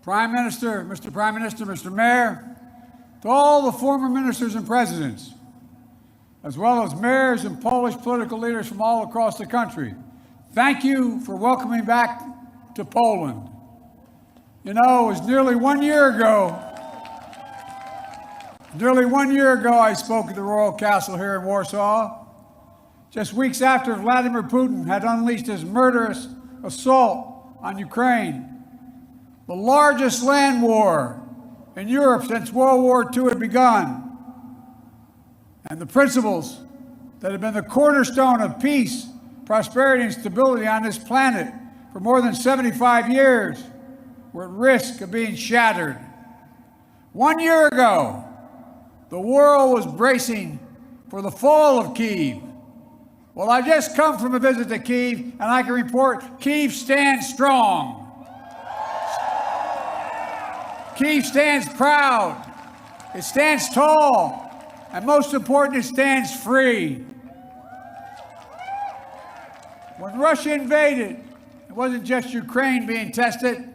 Prime Minister, Mr. Mayor, to all the former ministers and presidents, as well as mayors and Polish political leaders from all across the country, thank you for welcoming back to Poland. You know, it was nearly 1 year ago I spoke at the Royal Castle here in Warsaw, just weeks after Vladimir Putin had unleashed his murderous assault on Ukraine, the largest land war in Europe since World War II had begun. And the principles that have been the cornerstone of peace, prosperity, and stability on this planet for more than 75 years were at risk of being shattered. 1 year ago, the world was bracing for the fall of Kyiv. Well, I just come from a visit to Kyiv, and I can report Kyiv stands strong. Kyiv stands proud. It stands tall. And most important, it stands free. When Russia invaded, it wasn't just Ukraine being tested.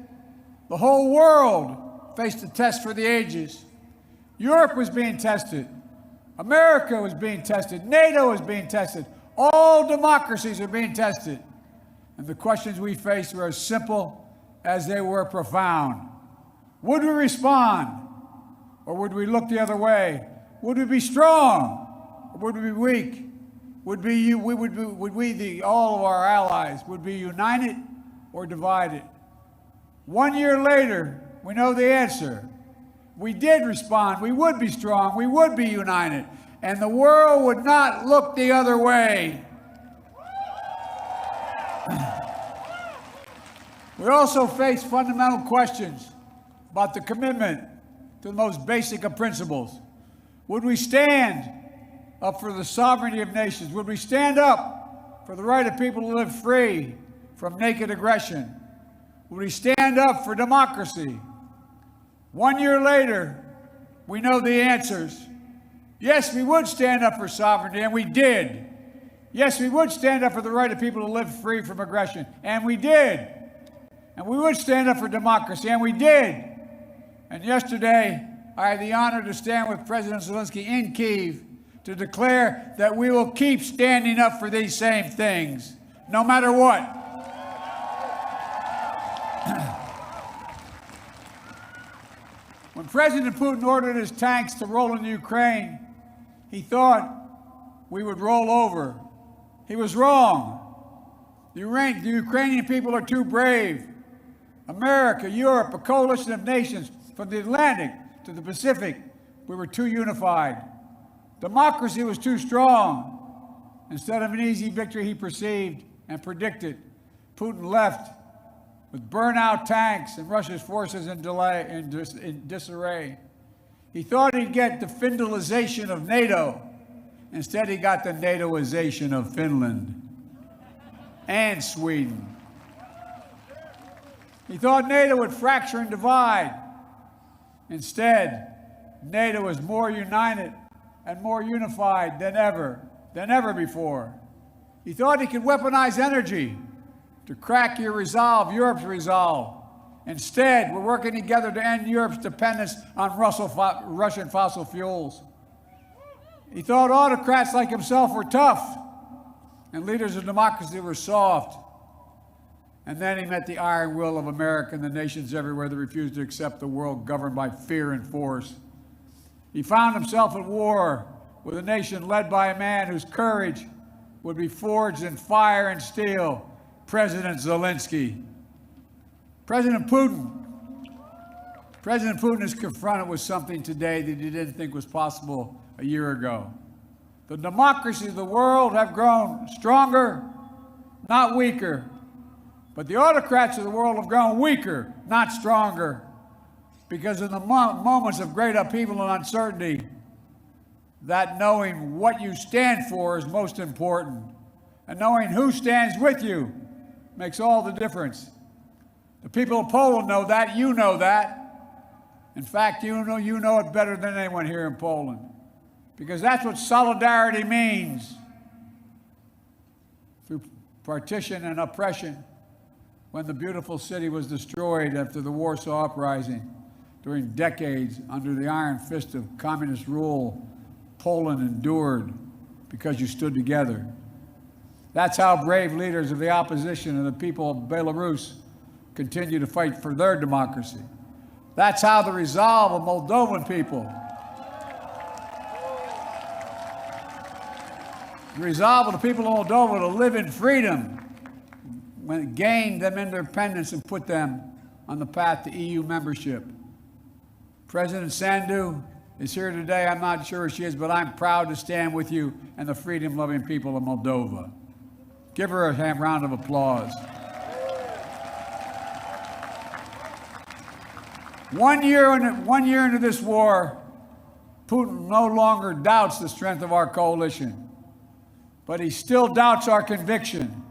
The whole world faced a test for the ages. Europe was being tested. America was being tested. NATO was being tested. All democracies are being tested. And the questions we faced were as simple as they were profound. Would we respond, or would we look the other way? Would we be strong, or would we be weak? All of our allies, would be united or divided? 1 year later, we know the answer. We did respond. We would be strong. We would be united. And the world would not look the other way. We also face fundamental questions about the commitment to the most basic of principles. Would we stand up for the sovereignty of nations? Would we stand up for the right of people to live free from naked aggression? Would we stand up for democracy? 1 year later, we know the answers. Yes, we would stand up for sovereignty, and we did. Yes, we would stand up for the right of people to live free from aggression, and we did. And we would stand up for democracy, and we did. And yesterday, I had the honor to stand with President Zelensky in Kyiv to declare that we will keep standing up for these same things, no matter what. When President Putin ordered his tanks to roll into Ukraine, he thought we would roll over. He was wrong. The Ukrainian people are too brave. America, Europe, a coalition of nations from the Atlantic to the Pacific, we were too unified. Democracy was too strong. Instead of an easy victory he perceived and predicted, Putin left with burnt-out tanks and Russia's forces in disarray. He thought he'd get the Finlandization of NATO. Instead, he got the NATOization of Finland and Sweden. He thought NATO would fracture and divide. Instead, NATO is more united and more unified than ever before. He thought he could weaponize energy to crack your resolve, Europe's resolve. Instead, we're working together to end Europe's dependence on Russian fossil fuels. He thought autocrats like himself were tough and leaders of democracy were soft. And then he met the iron will of America and the nations everywhere that refused to accept the world governed by fear and force. He found himself at war with a nation led by a man whose courage would be forged in fire and steel, President Zelensky. President Putin is confronted with something today that he didn't think was possible a year ago. The democracies of the world have grown stronger, not weaker. But the autocrats of the world have grown weaker, not stronger, because in the moments of great upheaval and uncertainty, that knowing what you stand for is most important. And knowing who stands with you makes all the difference. The people of Poland know that. You know that. In fact, you know it better than anyone here in Poland, because that's what solidarity means. Through partition and oppression, when the beautiful city was destroyed after the Warsaw Uprising. During decades under the iron fist of communist rule, Poland endured because you stood together. That's how brave leaders of the opposition and the people of Belarus continue to fight for their democracy. That's how the resolve of Moldovan people, the resolve of the people of Moldova to live in freedom, when it gained them independence and put them on the path to EU membership. President Sandu is here today. I'm not sure where she is, but I'm proud to stand with you and the freedom-loving people of Moldova. Give her a round of applause. 1 year into this war, Putin no longer doubts the strength of our coalition, but he still doubts our conviction.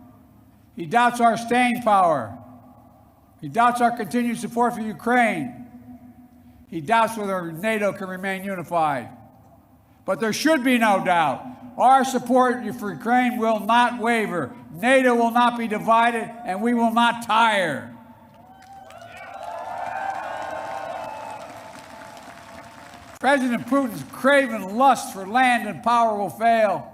He doubts our staying power. He doubts our continued support for Ukraine. He doubts whether NATO can remain unified. But there should be no doubt. Our support for Ukraine will not waver. NATO will not be divided, and we will not tire. President Putin's craven lust for land and power will fail,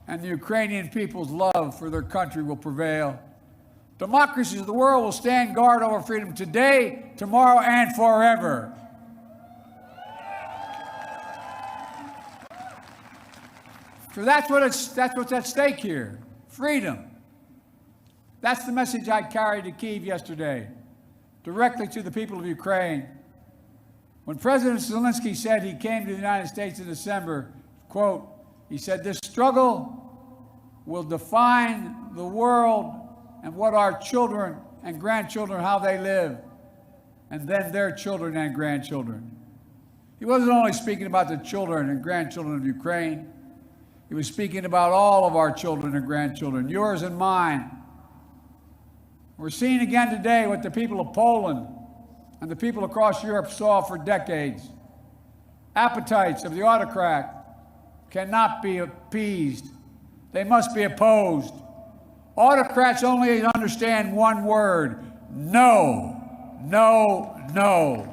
and the Ukrainian people's love for their country will prevail. Democracies of the world will stand guard over freedom today, tomorrow, and forever. So that's what's at stake here, freedom. That's the message I carried to Kyiv yesterday, directly to the people of Ukraine. When President Zelensky said he came to the United States in December, quote, he said, "This struggle will define the world and what our children and grandchildren, how they live, and then their children and grandchildren." He wasn't only speaking about the children and grandchildren of Ukraine. He was speaking about all of our children and grandchildren, yours and mine. We're seeing again today what the people of Poland and the people across Europe saw for decades. Appetites of the autocrat cannot be appeased. They must be opposed. Autocrats only understand one word: no, no, no.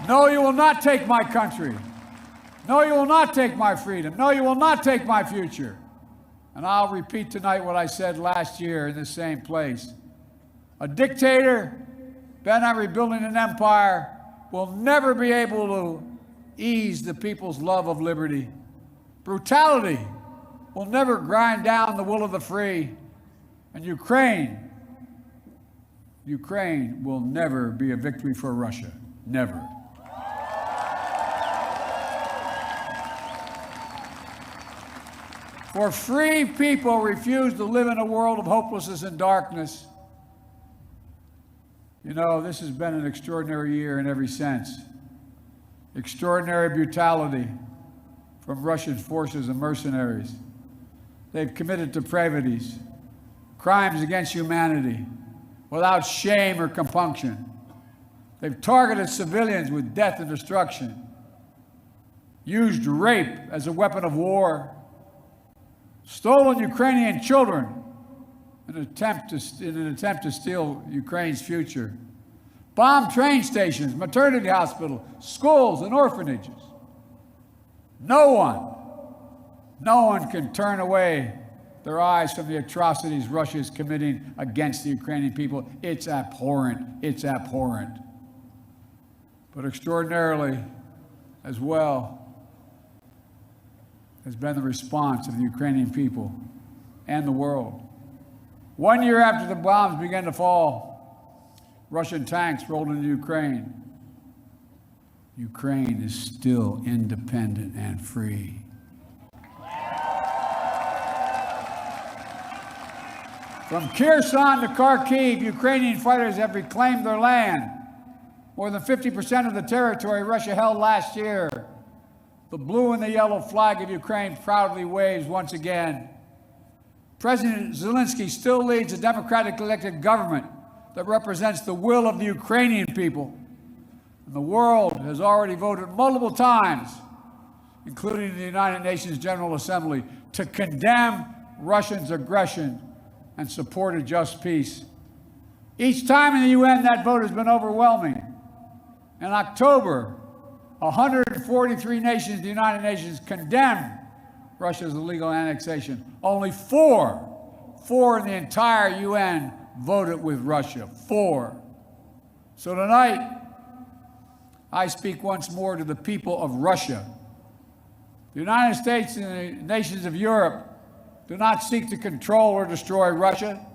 No, you will not take my country. No, you will not take my freedom. No, you will not take my future. And I'll repeat tonight what I said last year in the same place. A dictator bent on rebuilding an empire will never be able to ease the people's love of liberty. Brutality will never grind down the will of the free. And Ukraine will never be a victory for Russia. Never. For free people refuse to live in a world of hopelessness and darkness. You know, this has been an extraordinary year in every sense. Extraordinary brutality from Russian forces and mercenaries. They've committed depravities, crimes against humanity, without shame or compunction. They've targeted civilians with death and destruction, used rape as a weapon of war, stolen Ukrainian children in an attempt to steal Ukraine's future, bombed train stations, maternity hospitals, schools, and orphanages. No one can turn away their eyes from the atrocities Russia is committing against the Ukrainian people. It's abhorrent. It's abhorrent. But extraordinarily, as well, has been the response of the Ukrainian people and the world. 1 year after the bombs began to fall, Russian tanks rolled into Ukraine. Ukraine is still independent and free. From Kherson to Kharkiv, Ukrainian fighters have reclaimed their land. More than 50% of the territory Russia held last year. The blue and the yellow flag of Ukraine proudly waves once again. President Zelensky still leads a democratically elected government that represents the will of the Ukrainian people. And the world has already voted multiple times, including the United Nations General Assembly, to condemn Russia's aggression and supported just peace. Each time in the UN, that vote has been overwhelming. In October, 143 nations of the United Nations condemned Russia's illegal annexation. Only four in the entire UN voted with Russia. 4. So tonight, I speak once more to the people of Russia. The United States and the nations of Europe do not seek to control or destroy Russia.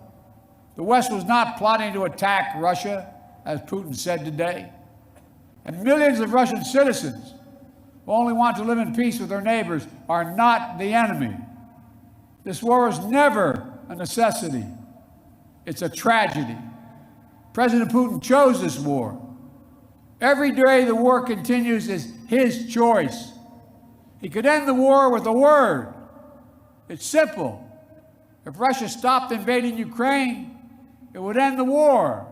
The West was not plotting to attack Russia, as Putin said today. And millions of Russian citizens who only want to live in peace with their neighbors are not the enemy. This war was never a necessity. It's a tragedy. President Putin chose this war. Every day the war continues is his choice. He could end the war with a word. It's simple. If Russia stopped invading Ukraine, it would end the war.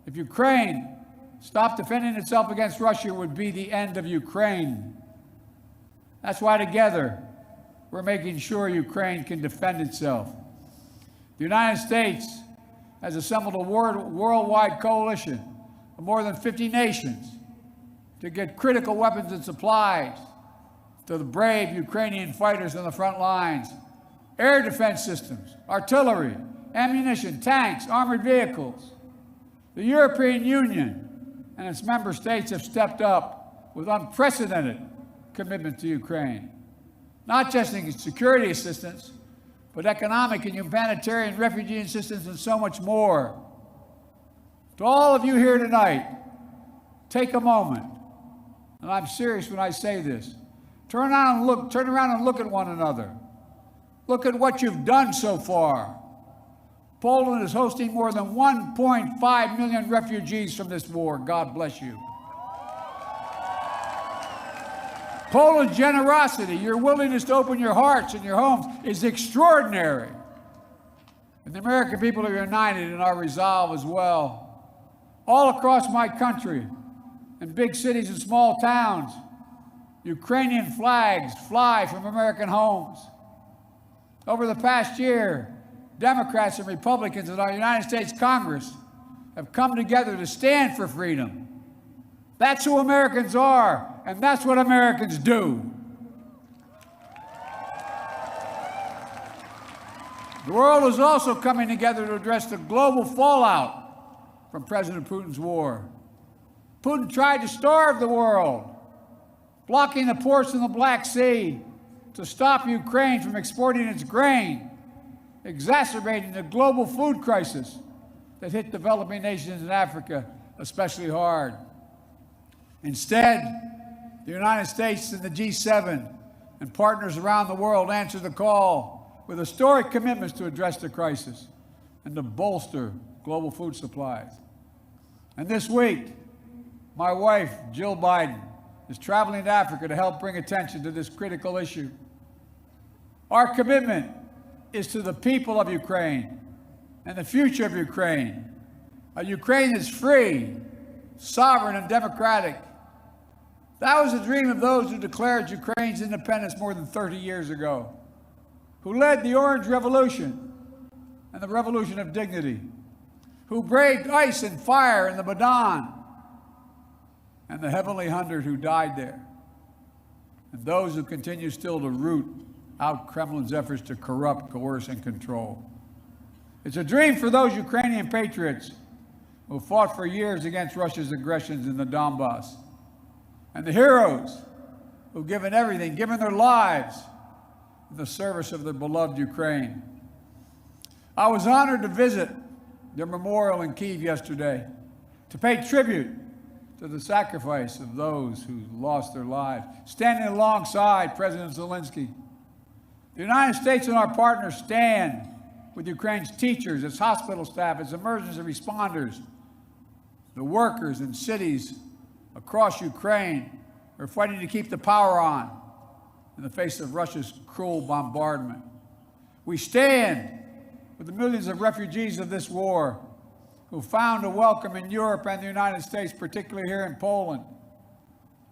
If Ukraine stopped defending itself against Russia, it would be the end of Ukraine. That's why together we're making sure Ukraine can defend itself. The United States has assembled a worldwide coalition of more than 50 nations to get critical weapons and supplies to the brave Ukrainian fighters on the front lines. Air defense systems, artillery, ammunition, tanks, armored vehicles. The European Union and its member states have stepped up with unprecedented commitment to Ukraine, not just in security assistance, but economic and humanitarian refugee assistance and so much more. To all of you here tonight, take a moment, and I'm serious when I say this. Turn around and look at one another. Look at what you've done so far. Poland is hosting more than 1.5 million refugees from this war. God bless you. Poland's generosity, your willingness to open your hearts and your homes is extraordinary. And the American people are united in our resolve as well. All across my country, in big cities and small towns, Ukrainian flags fly from American homes. Over the past year, Democrats and Republicans in our United States Congress have come together to stand for freedom. That's who Americans are, and that's what Americans do. The world is also coming together to address the global fallout from President Putin's war. Putin tried to starve the world, blocking the ports in the Black Sea to stop Ukraine from exporting its grain, exacerbating the global food crisis that hit developing nations in Africa especially hard. Instead, the United States and the G7 and partners around the world answered the call with historic commitments to address the crisis and to bolster global food supplies. And this week, my wife, Jill Biden, is traveling to Africa to help bring attention to this critical issue. Our commitment is to the people of Ukraine and the future of Ukraine. A Ukraine that's free, sovereign, and democratic. That was the dream of those who declared Ukraine's independence more than 30 years ago, who led the Orange Revolution and the Revolution of Dignity, who braved ice and fire in the Maidan, and the Heavenly 100 who died there, and those who continue still to root out Kremlin's efforts to corrupt, coerce, and control. It's a dream for those Ukrainian patriots who fought for years against Russia's aggressions in the Donbass, and the heroes who've given everything, given their lives in the service of their beloved Ukraine. I was honored to visit their memorial in Kyiv yesterday to pay tribute to the sacrifice of those who lost their lives, standing alongside President Zelensky. The United States and our partners stand with Ukraine's teachers, its hospital staff, its emergency responders, the workers in cities across Ukraine are fighting to keep the power on in the face of Russia's cruel bombardment. We stand with the millions of refugees of this war who found a welcome in Europe and the United States, particularly here in Poland.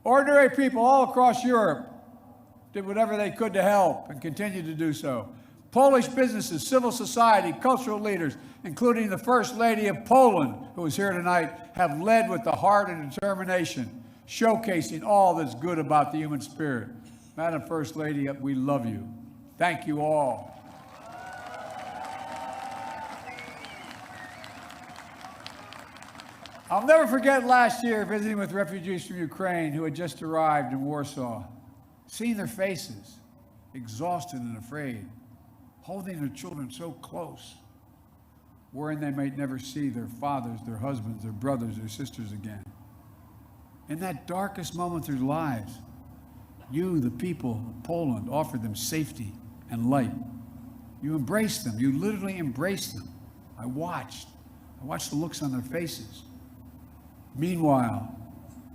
Ordinary people all across Europe did whatever they could to help and continue to do so. Polish businesses, civil society, cultural leaders, including the First Lady of Poland, who is here tonight, have led with the heart and determination, showcasing all that's good about the human spirit. Madam First Lady, we love you. Thank you all. I'll never forget last year visiting with refugees from Ukraine who had just arrived in Warsaw, seeing their faces, exhausted and afraid, holding their children so close, worrying they might never see their fathers, their husbands, their brothers, their sisters again. In that darkest moment of their lives, you, the people of Poland, offered them safety and light. You embraced them. You literally embraced them. I watched the looks on their faces. Meanwhile,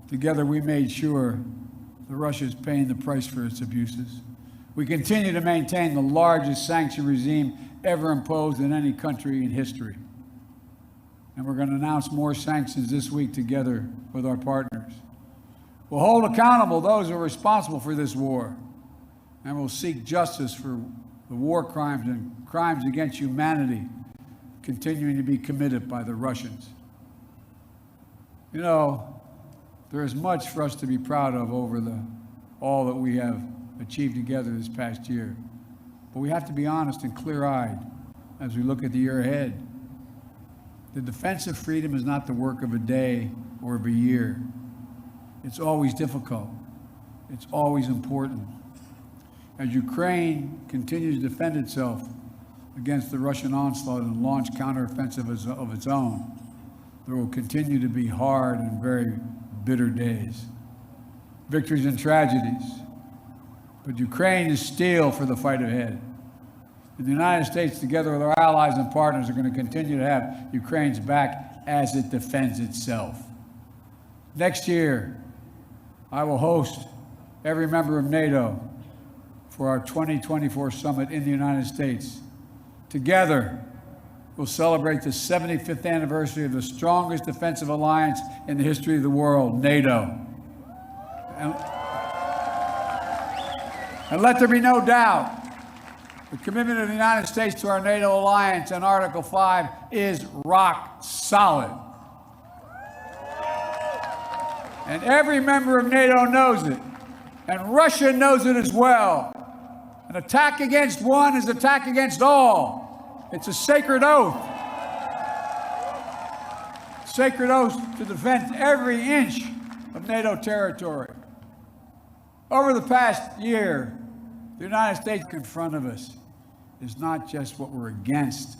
together we made sure that Russia is paying the price for its abuses. We continue to maintain the largest sanction regime ever imposed in any country in history. And we're going to announce more sanctions this week together with our partners. We'll hold accountable those who are responsible for this war, and we'll seek justice for the war crimes and crimes against humanity continuing to be committed by the Russians. You know, there is much for us to be proud of over all that we have achieved together this past year. But we have to be honest and clear-eyed as we look at the year ahead. The defense of freedom is not the work of a day or of a year. It's always difficult. It's always important. As Ukraine continues to defend itself against the Russian onslaught and launch counteroffensive of its own, there will continue to be hard and very bitter days, victories and tragedies. But Ukraine is steel for the fight ahead. And the United States, together with our allies and partners, are going to continue to have Ukraine's back as it defends itself. Next year, I will host every member of NATO for our 2024 summit in the United States. Together, we'll celebrate the 75th anniversary of the strongest defensive alliance in the history of the world, NATO. And let there be no doubt, the commitment of the United States to our NATO alliance and Article 5 is rock solid. And every member of NATO knows it, and Russia knows it as well. An attack against one is an attack against all. It's a sacred oath. Sacred oath to defend every inch of NATO territory. Over the past year, the United States in front of us is not just what we're against.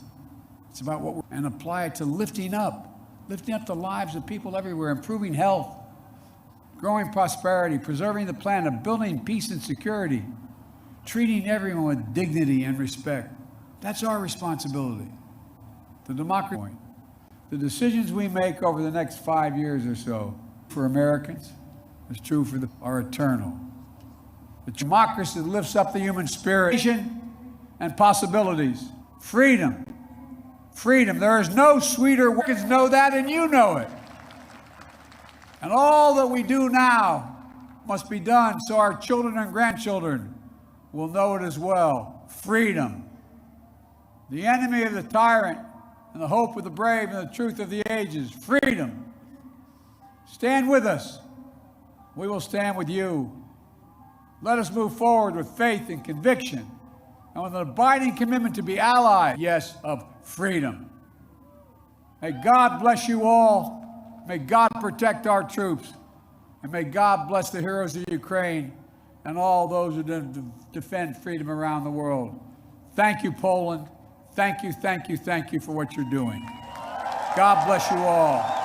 It's about what and apply it to lifting up the lives of people everywhere, improving health, growing prosperity, preserving the planet, building peace and security, treating everyone with dignity and respect. That's our responsibility. The democracy. The decisions we make over the next 5 years or so for Americans is true for are eternal. The democracy lifts up the human spirit and possibilities. Freedom. Freedom. There is no sweeter work. Americans know that, and you know it. And all that we do now must be done so our children and grandchildren will know it as well. Freedom. The enemy of the tyrant and the hope of the brave and the truth of the ages. Freedom. Stand with us. We will stand with you. Let us move forward with faith and conviction and with an abiding commitment to be allies, yes, of freedom. May God bless you all. May God protect our troops. And may God bless the heroes of Ukraine and all those who defend freedom around the world. Thank you, Poland. Thank you, thank you, thank you for what you're doing. God bless you all.